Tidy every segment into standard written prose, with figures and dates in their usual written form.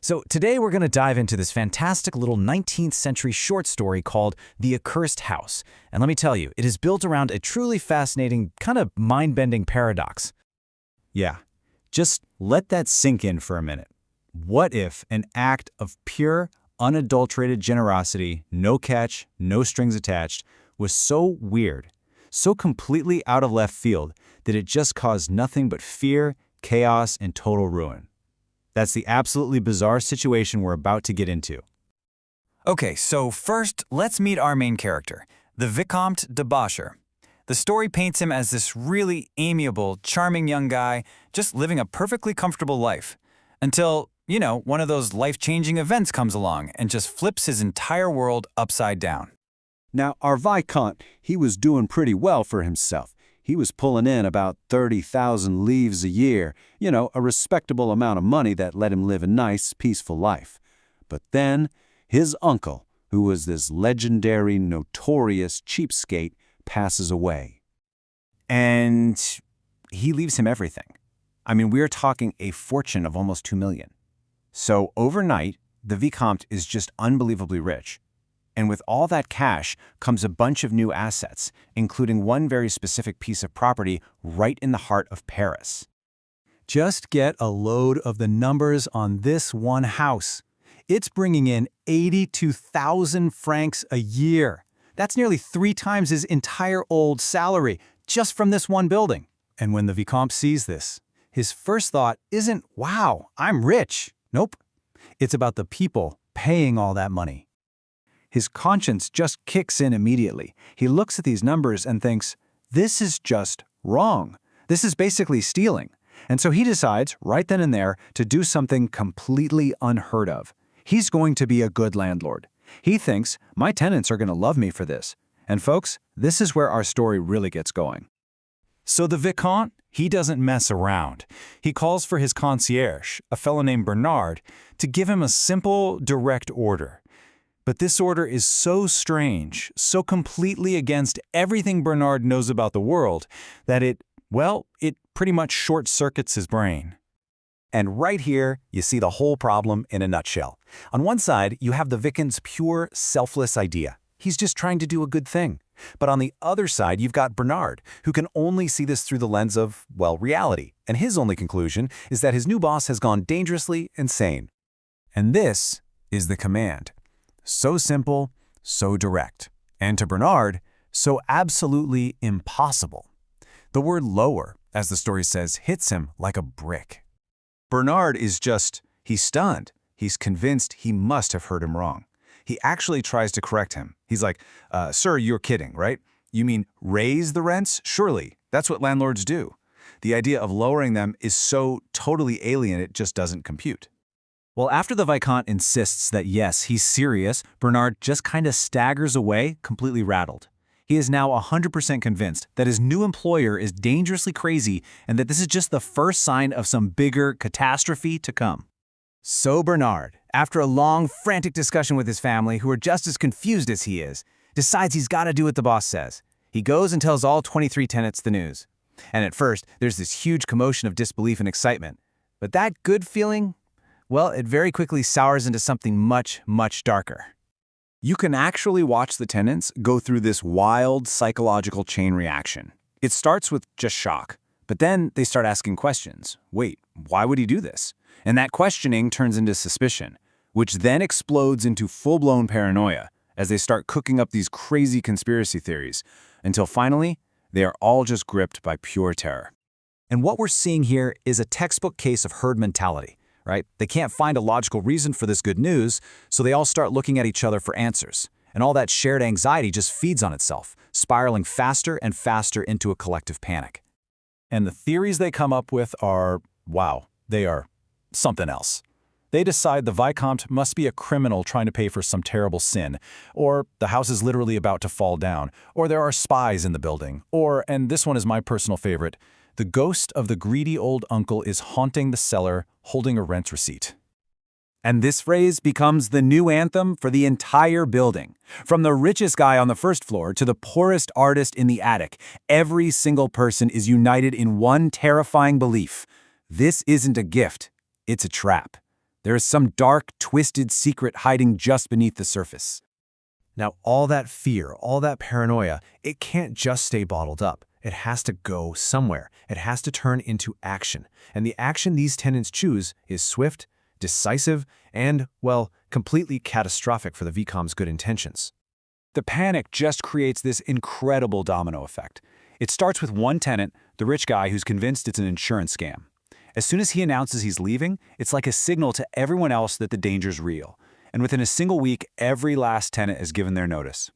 So today we're going to dive into this fantastic little 19th century short story called The Accursed House. And let me tell you, it is built around a truly fascinating, kind of mind-bending paradox. Yeah, just let that sink in for a minute. What if an act of pure, unadulterated generosity, no catch, no strings attached, was so weird, so completely out of left field that it just caused nothing but fear, chaos, and total ruin? That's the absolutely bizarre situation we're about to get into. Okay, so first, let's meet our main character, the Vicomte de Bocher. The story paints him as this really amiable, charming young guy, just living a perfectly comfortable life. Until, one of those life-changing events comes along and just flips his entire world upside down. Now, our Vicomte, he was doing pretty well for himself. He was pulling in about 30,000 livres a year, a respectable amount of money that let him live a nice, peaceful life. But then, his uncle, who was this legendary, notorious cheapskate, passes away. And he leaves him everything. I mean, we're talking a fortune of almost 2 million. So overnight, the Vicomte is just unbelievably rich. And with all that cash comes a bunch of new assets, including one very specific piece of property right in the heart of Paris. Just get a load of the numbers on this one house. It's bringing in 82,000 francs a year. That's nearly 3 times his entire old salary, just from this one building. And when the Vicomte sees this, his first thought isn't, wow, I'm rich. Nope. It's about the people paying all that money. His conscience just kicks in immediately. He looks at these numbers and thinks, this is just wrong. This is basically stealing. And so he decides, right then and there, to do something completely unheard of. He's going to be a good landlord. He thinks, my tenants are going to love me for this. And folks, this is where our story really gets going. So the Vicomte, he doesn't mess around. He calls for his concierge, a fellow named Bernard, to give him a simple, direct order. But this order is so strange, so completely against everything Bernard knows about the world, that it pretty much short-circuits his brain. And right here, you see the whole problem in a nutshell. On one side, you have the Vicomte's pure, selfless idea. He's just trying to do a good thing. But on the other side, you've got Bernard, who can only see this through the lens of, reality. And his only conclusion is that his new boss has gone dangerously insane. And this is the command. So simple, so direct. And to Bernard, so absolutely impossible. The word lower, as the story says, hits him like a brick. Bernard is he's stunned. He's convinced he must have heard him wrong. He actually tries to correct him. He's like, sir, you're kidding, right? You mean raise the rents? Surely, that's what landlords do. The idea of lowering them is so totally alien it just doesn't compute. Well, after the Vicomte insists that yes, he's serious, Bernard just kind of staggers away, completely rattled. He is now 100% convinced that his new employer is dangerously crazy and that this is just the first sign of some bigger catastrophe to come. So Bernard, after a long, frantic discussion with his family, who are just as confused as he is, decides he's got to do what the boss says. He goes and tells all 23 tenants the news. And at first, there's this huge commotion of disbelief and excitement. But that good feeling, it very quickly sours into something much, much darker. You can actually watch the tenants go through this wild psychological chain reaction. It starts with just shock, but then they start asking questions. Wait, why would he do this? And that questioning turns into suspicion, which then explodes into full-blown paranoia as they start cooking up these crazy conspiracy theories, until finally, they are all just gripped by pure terror. And what we're seeing here is a textbook case of herd mentality. Right? They can't find a logical reason for this good news, so they all start looking at each other for answers. And all that shared anxiety just feeds on itself, spiraling faster and faster into a collective panic. And the theories they come up with are, they are something else. They decide the Vicomte must be a criminal trying to pay for some terrible sin, or the house is literally about to fall down, or there are spies in the building, or, and this one is my personal favorite, the ghost of the greedy old uncle is haunting the cellar, holding a rent receipt. And this phrase becomes the new anthem for the entire building. From the richest guy on the first floor to the poorest artist in the attic, every single person is united in one terrifying belief. This isn't a gift, it's a trap. There is some dark, twisted secret hiding just beneath the surface. Now, all that fear, all that paranoia, it can't just stay bottled up. It has to go somewhere. It has to turn into action. And the action these tenants choose is swift, decisive, and, well, completely catastrophic for the Vicomte's good intentions. The panic just creates this incredible domino effect. It starts with one tenant, the rich guy who's convinced it's an insurance scam. As soon as he announces he's leaving, it's like a signal to everyone else that the danger's real. And within a single week, every last tenant is given their notice.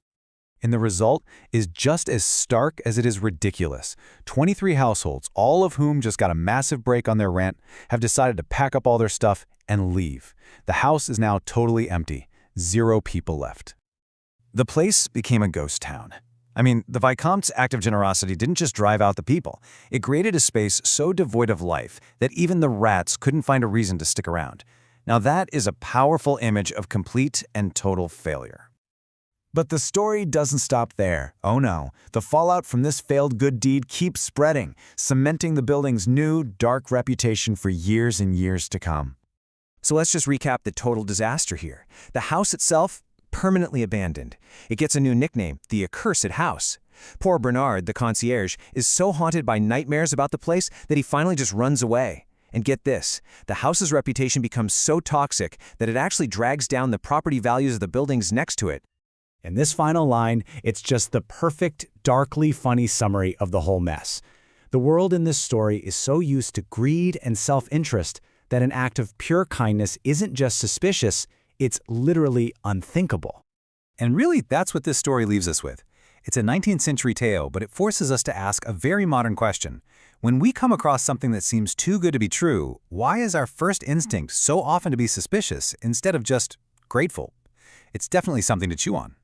And the result is just as stark as it is ridiculous. 23 households, all of whom just got a massive break on their rent, have decided to pack up all their stuff and leave. The house is now totally empty. 0 people left. The place became a ghost town. I mean, the Vicomte's act of generosity didn't just drive out the people. It created a space so devoid of life that even the rats couldn't find a reason to stick around. Now that is a powerful image of complete and total failure. But the story doesn't stop there. Oh no, the fallout from this failed good deed keeps spreading, cementing the building's new, dark reputation for years and years to come. So let's just recap the total disaster here. The house itself, permanently abandoned. It gets a new nickname, the Accursed House. Poor Bernard, the concierge, is so haunted by nightmares about the place that he finally just runs away. And get this, the house's reputation becomes so toxic that it actually drags down the property values of the buildings next to it. In this final line, it's just the perfect, darkly funny summary of the whole mess. The world in this story is so used to greed and self-interest that an act of pure kindness isn't just suspicious, it's literally unthinkable. And really, that's what this story leaves us with. It's a 19th century tale, but it forces us to ask a very modern question. When we come across something that seems too good to be true, why is our first instinct so often to be suspicious instead of just grateful? It's definitely something to chew on.